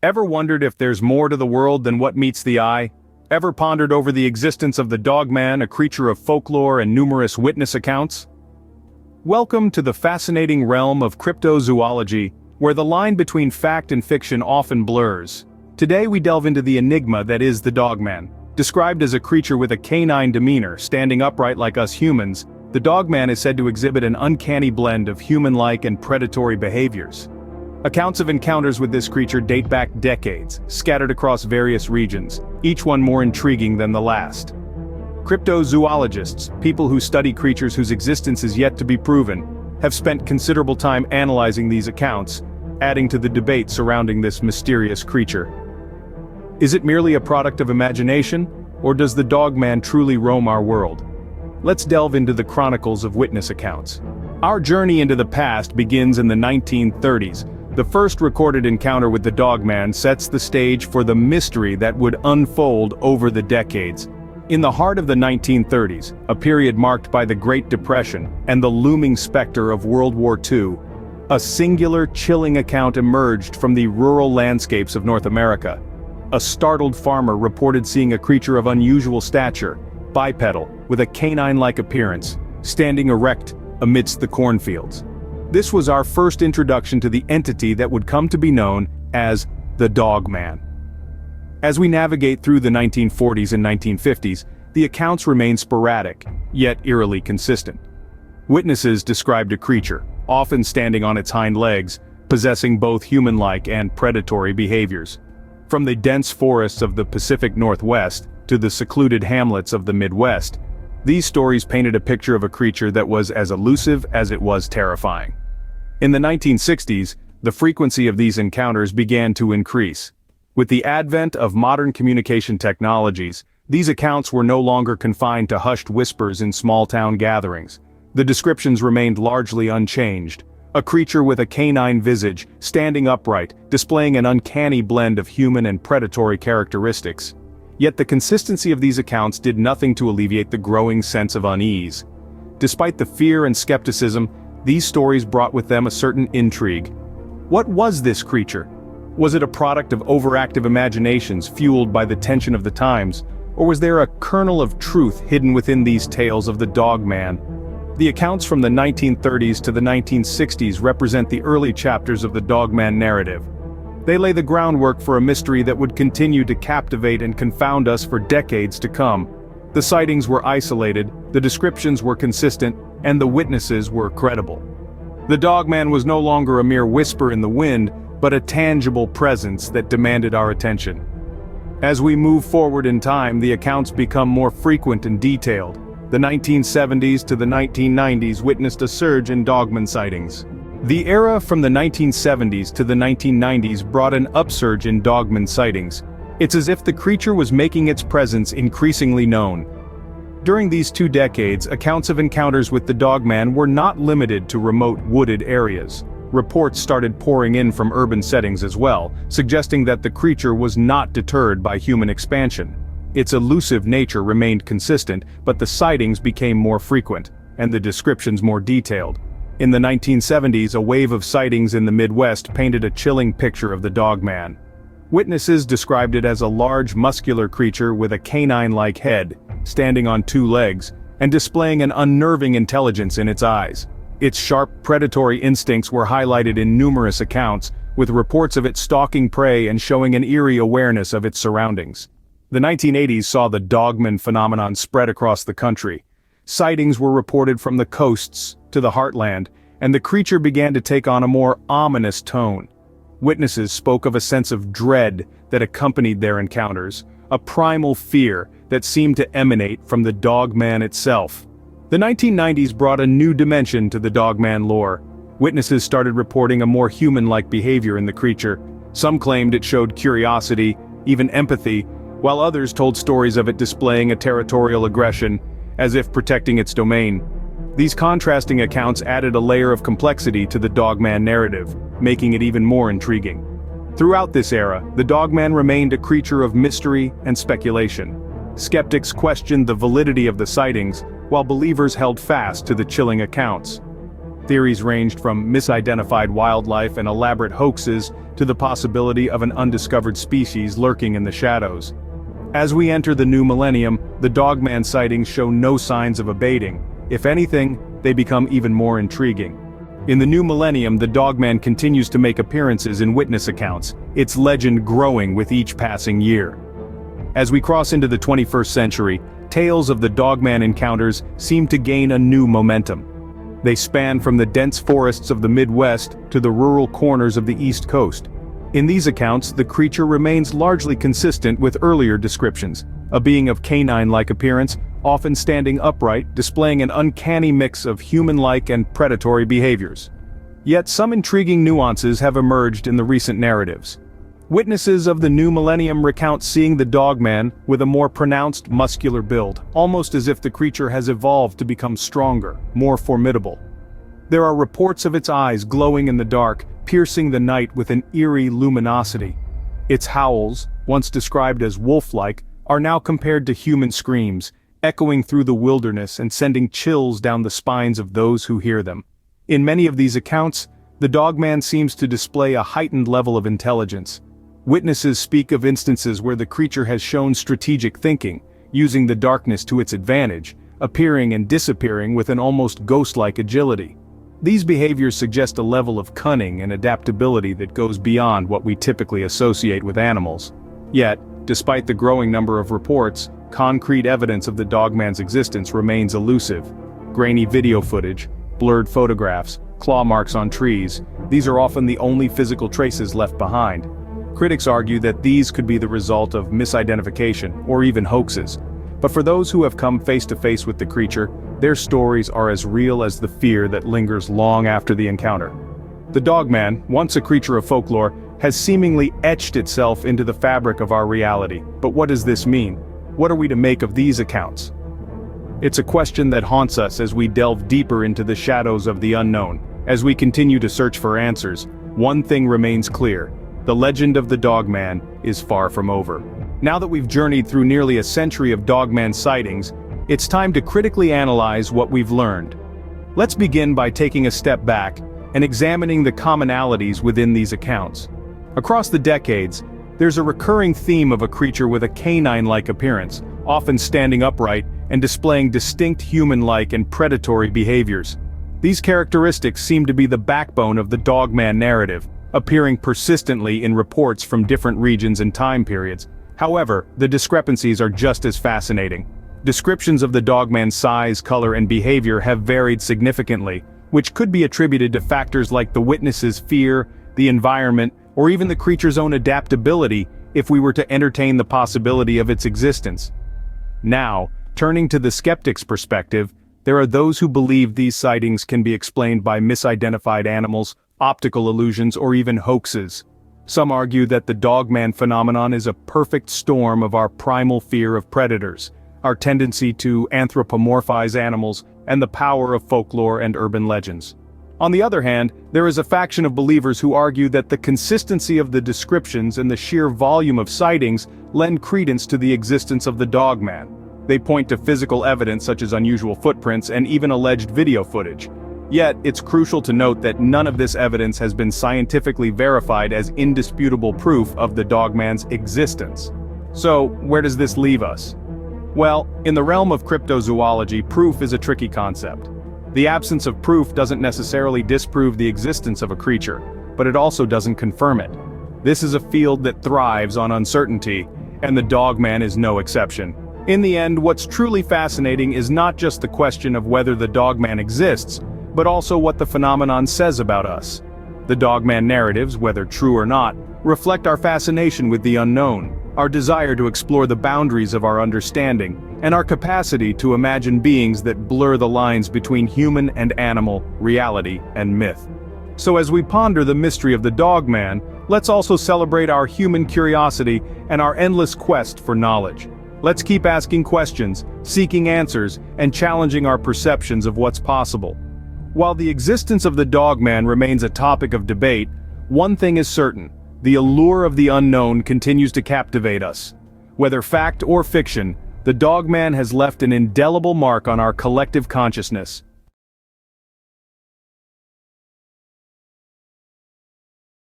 Ever wondered if there's more to the world than what meets the eye? Ever pondered over the existence of the Dogman, a creature of folklore and numerous witness accounts? Welcome to the fascinating realm of cryptozoology, where the line between fact and fiction often blurs. Today we delve into the enigma that is the Dogman. Described as a creature with a canine demeanor, standing upright like us humans, the Dogman is said to exhibit an uncanny blend of human-like and predatory behaviors. Accounts of encounters with this creature date back decades, scattered across various regions, each one more intriguing than the last. Cryptozoologists, people who study creatures whose existence is yet to be proven, have spent considerable time analyzing these accounts, adding to the debate surrounding this mysterious creature. Is it merely a product of imagination, or does the Dogman truly roam our world? Let's delve into the chronicles of witness accounts. Our journey into the past begins in the 1930s. The first recorded encounter with the Dogman sets the stage for the mystery that would unfold over the decades. In the heart of the 1930s, a period marked by the Great Depression and the looming specter of World War II, a singular, chilling account emerged from the rural landscapes of North America. A startled farmer reported seeing a creature of unusual stature, bipedal, with a canine-like appearance, standing erect amidst the cornfields. This was our first introduction to the entity that would come to be known as the Dogman. As we navigate through the 1940s and 1950s, the accounts remain sporadic, yet eerily consistent. Witnesses described a creature, often standing on its hind legs, possessing both human-like and predatory behaviors. From the dense forests of the Pacific Northwest to the secluded hamlets of the Midwest, these stories painted a picture of a creature that was as elusive as it was terrifying. In the 1960s, the frequency of these encounters began to increase. With the advent of modern communication technologies, these accounts were no longer confined to hushed whispers in small-town gatherings. The descriptions remained largely unchanged. A creature with a canine visage, standing upright, displaying an uncanny blend of human and predatory characteristics. Yet the consistency of these accounts did nothing to alleviate the growing sense of unease. Despite the fear and skepticism, these stories brought with them a certain intrigue. What was this creature? Was it a product of overactive imaginations fueled by the tension of the times, or was there a kernel of truth hidden within these tales of the Dogman? The accounts from the 1930s to the 1960s represent the early chapters of the Dogman narrative. They lay the groundwork for a mystery that would continue to captivate and confound us for decades to come. The sightings were isolated, the descriptions were consistent, and the witnesses were credible. The Dogman was no longer a mere whisper in the wind, but a tangible presence that demanded our attention. As we move forward in time, the accounts become more frequent and detailed. The 1970s to the 1990s witnessed a surge in Dogman sightings. The era from the 1970s to the 1990s brought an upsurge in Dogman sightings. It's as if the creature was making its presence increasingly known. During these 2 decades, accounts of encounters with the Dogman were not limited to remote wooded areas. Reports started pouring in from urban settings as well, suggesting that the creature was not deterred by human expansion. Its elusive nature remained consistent, but the sightings became more frequent, and the descriptions more detailed. In the 1970s, a wave of sightings in the Midwest painted a chilling picture of the Dogman. Witnesses described it as a large muscular creature with a canine-like head, standing on 2 legs, and displaying an unnerving intelligence in its eyes. Its sharp, predatory instincts were highlighted in numerous accounts, with reports of it stalking prey and showing an eerie awareness of its surroundings. The 1980s saw the Dogman phenomenon spread across the country. Sightings were reported from the coasts to the heartland, and the creature began to take on a more ominous tone. Witnesses spoke of a sense of dread that accompanied their encounters, a primal fear that seemed to emanate from the Dogman itself. The 1990s brought a new dimension to the Dogman lore. Witnesses started reporting a more human-like behavior in the creature. Some claimed it showed curiosity, even empathy, while others told stories of it displaying a territorial aggression, as if protecting its domain. These contrasting accounts added a layer of complexity to the Dogman narrative, making it even more intriguing. Throughout this era, the Dogman remained a creature of mystery and speculation. Skeptics questioned the validity of the sightings, while believers held fast to the chilling accounts. Theories ranged from misidentified wildlife and elaborate hoaxes to the possibility of an undiscovered species lurking in the shadows. As we enter the new millennium, the Dogman sightings show no signs of abating. If anything, they become even more intriguing. In the new millennium, the Dogman continues to make appearances in witness accounts, its legend growing with each passing year. As we cross into the 21st century, tales of the Dogman encounters seem to gain a new momentum. They span from the dense forests of the Midwest to the rural corners of the East Coast. In these accounts, the creature remains largely consistent with earlier descriptions, a being of canine-like appearance, often standing upright, displaying an uncanny mix of human-like and predatory behaviors. Yet some intriguing nuances have emerged in the recent narratives. Witnesses of the new millennium recount seeing the Dogman with a more pronounced muscular build, almost as if the creature has evolved to become stronger, more formidable. There are reports of its eyes glowing in the dark, piercing the night with an eerie luminosity. Its howls, once described as wolf-like, are now compared to human screams, echoing through the wilderness and sending chills down the spines of those who hear them. In many of these accounts, the Dogman seems to display a heightened level of intelligence. Witnesses speak of instances where the creature has shown strategic thinking, using the darkness to its advantage, appearing and disappearing with an almost ghost-like agility. These behaviors suggest a level of cunning and adaptability that goes beyond what we typically associate with animals. Yet, despite the growing number of reports, concrete evidence of the Dogman's existence remains elusive. Grainy video footage, blurred photographs, claw marks on trees, these are often the only physical traces left behind. Critics argue that these could be the result of misidentification or even hoaxes. But for those who have come face to face with the creature, their stories are as real as the fear that lingers long after the encounter. The Dogman, once a creature of folklore, has seemingly etched itself into the fabric of our reality. But what does this mean? What are we to make of these accounts? It's a question that haunts us as we delve deeper into the shadows of the unknown. As we continue to search for answers, one thing remains clear: the legend of the Dogman is far from over. Now that we've journeyed through nearly a century of Dogman sightings, it's time to critically analyze what we've learned. Let's begin by taking a step back and examining the commonalities within these accounts. Across the decades, there's a recurring theme of a creature with a canine-like appearance, often standing upright and displaying distinct human-like and predatory behaviors. These characteristics seem to be the backbone of the Dogman narrative, appearing persistently in reports from different regions and time periods. However, the discrepancies are just as fascinating. Descriptions of the Dogman's size, color, and behavior have varied significantly, which could be attributed to factors like the witness's fear, the environment, or even the creature's own adaptability if we were to entertain the possibility of its existence. Now, turning to the skeptic's perspective, there are those who believe these sightings can be explained by misidentified animals, optical illusions, or even hoaxes. Some argue that the Dogman phenomenon is a perfect storm of our primal fear of predators, our tendency to anthropomorphize animals, and the power of folklore and urban legends. On the other hand, there is a faction of believers who argue that the consistency of the descriptions and the sheer volume of sightings lend credence to the existence of the Dogman. They point to physical evidence such as unusual footprints and even alleged video footage. Yet, it's crucial to note that none of this evidence has been scientifically verified as indisputable proof of the Dogman's existence. So, where does this leave us? Well, in the realm of cryptozoology, proof is a tricky concept. The absence of proof doesn't necessarily disprove the existence of a creature, but it also doesn't confirm it. This is a field that thrives on uncertainty, and the Dogman is no exception. In the end, what's truly fascinating is not just the question of whether the Dogman exists, but also what the phenomenon says about us. The Dogman narratives, whether true or not, reflect our fascination with the unknown, our desire to explore the boundaries of our understanding, and our capacity to imagine beings that blur the lines between human and animal, reality and myth. So as we ponder the mystery of the Dogman, let's also celebrate our human curiosity and our endless quest for knowledge. Let's keep asking questions, seeking answers, and challenging our perceptions of what's possible. While the existence of the Dogman remains a topic of debate, one thing is certain: the allure of the unknown continues to captivate us. Whether fact or fiction, the Dogman has left an indelible mark on our collective consciousness.